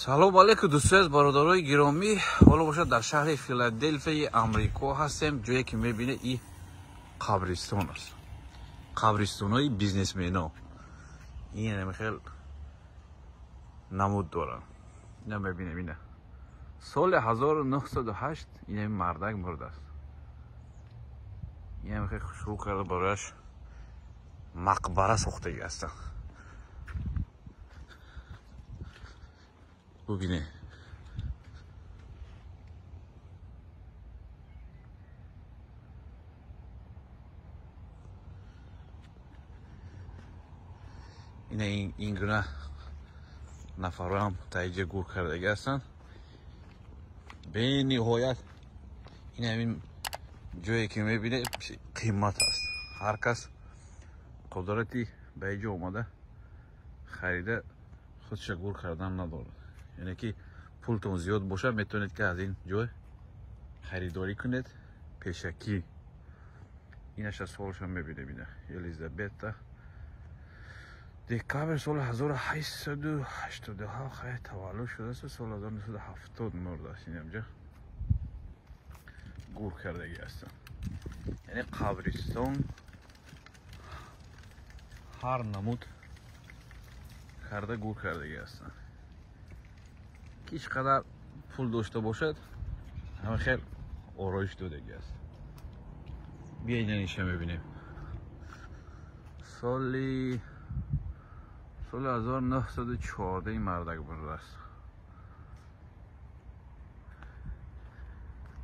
салом алейкум дӯстои аз бародарои гиромӣ. ҳоло бошад дар шаҳри филаделфияи амрико ҳастем, ҷое ки мебинед ин қабристон аст. қабристонои бизнесмено. ин хел намуд доранд. ина мебинем, ина соли 1908 ин мардак мурдааст. ин хел шуруъ карда барояш мақбара сохтагӣ ҳастанд. ببینه این گونه نفر هم تایجه گور کردگی هستن. به نهایت این همین جایی که میبینه قیمت هست. هر کس قدرتی به اینجا اومده خریده خودش گور کردن نداره. یعنی که پولتون زیاد باشه میتونید که از این جای خریداری کنید پیشکی. اینش از سالش هم میبینه بینه الیزابت دکابر سال 1887 خیلی تولد شده است. سال 1970 مرده است. این همجا گور کردگی هستن. یعنی قبرستان هر نمود کرده گور کردگی هستن. هیچ قدر پول داشته باشد همه خیلی آرایش دادگی است. بیایید اینجا میبینیم سال 1914 این مردک برده است.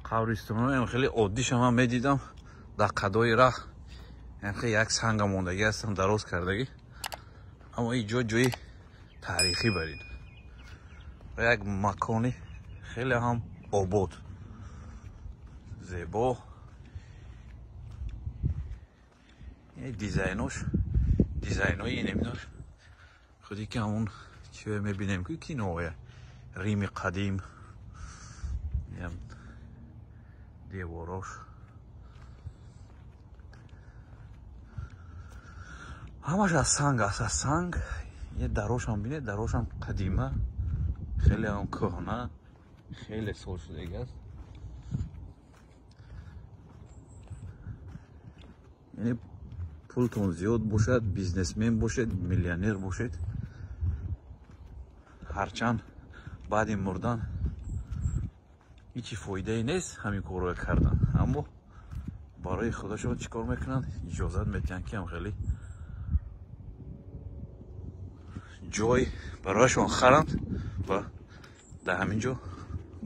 قبرستان ها خیلی عادی شما میدیدم در قدای راه. خیلی یک سنگ موندگی هستم دراز کردگی، اما این جای تاریخی برید. یک مکانی خیلی هم آباد زیبا. این دیزاینای نمیدار خودی که همون چه میبینیم که کینوه ریم قدیم دیواراش همش از سنگ است. از سنگ یه دراش هم بینه، دراش هم قدیمه، خیلی هم کهنه، خیلی سال شدگی است. یعنی پولتون زیاد باشد، بیزنسمن باشد، میلیونر باشد، هرچند بعد مردن هیچ فایده ای نیست همین کار رو کردن، اما برای خودشون چیکار میکنن؟ اجازت میدن که هم خیلی جای برایشون خرند و در همینجا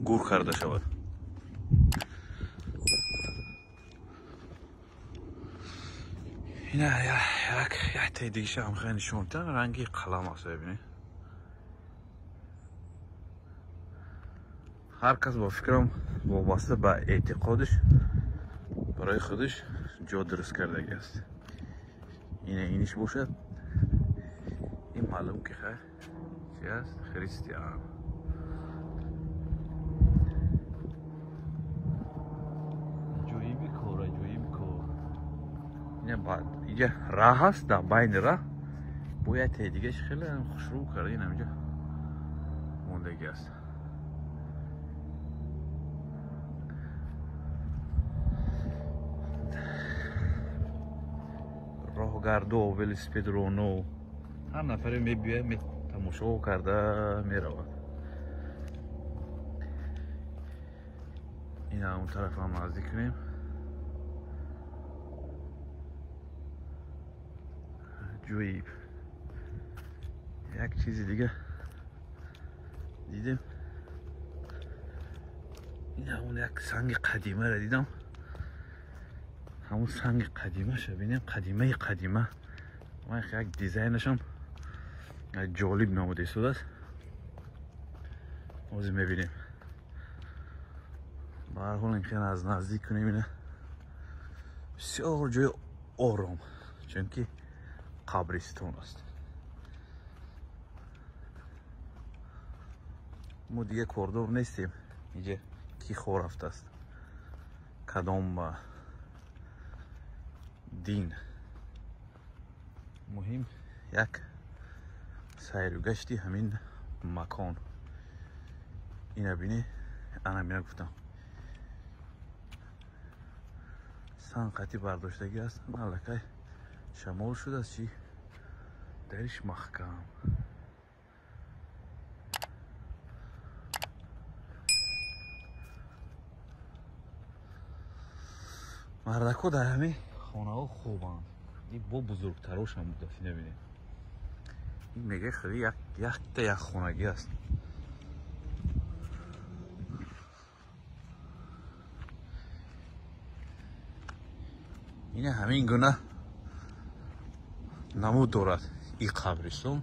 گور کرده شود. اینا یک تیدیش هم خیلی نشوندن رنگی قلم هست. ببینید هر کس با فکرم وابسته به اعتقادش برای خودش جا درست کردگی است. اینش باشد. این معلوم که خیر چی است؟ خریستیان. جویی میکوره اینه بعد اینجا راه هست. در بین راه باید دیگهش خیلی خوشرو کرده. این همینجا موندگی است. راهگردو ولسپیدرونو هر نفره میبیه تماشا کرده میرود. این اون طرف هم نزدیک کنیم. جویی یک چیزی دیگه دیدیم. این همون یک سنگ قدیمه را دیدم. همون سنگ قدیمه شو بینیم. قدیمه و یک دیزاینش هم جالب نموده شده است. موزی میبینیم. به هر حال این از نزدیک کنیم. اینه بسیار جای آرام، چون که قبرستان است. ما دیگه کوردور نیستیم. اینجا کی خور رفته است، کدام دین. مهم یک سیر و گشتی همین مکان اینا بینی انا مینا گفتم سنقتی برداشتگی هستن علکه شمال شده است چی درش محکم مردکو در همه خانه ها خوبن این با بزرگتراش هم بود دستی نبینید این میگه خیلی یک خونگی است این همین گونه نمود دارد این قبرستان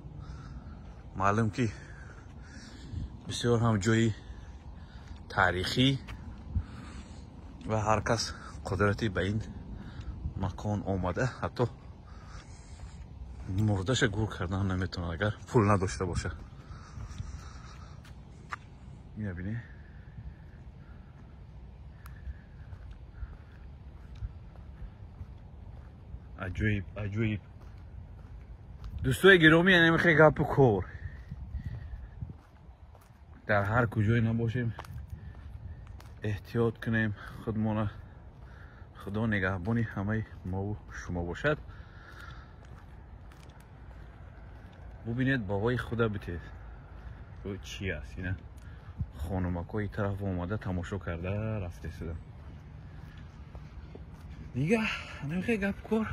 معلوم که بسیار هم جای تاریخی و هر کس قدرتی به این مکان آمده حتی مردش گور کردن نمیتونه اگر پول نداشته باشه این بینی عجیب دوستای گرامی نمیخوای گپ کور در هر کجای نباشیم احتیاط کنیم خودمون خدا نگهبانی همه ما و شما باشد ببینید بابای خدا بتید چی است اینا خانومکای طرف اومده تماشا کرده رفته سدن دیگه نمیخوای گپ کور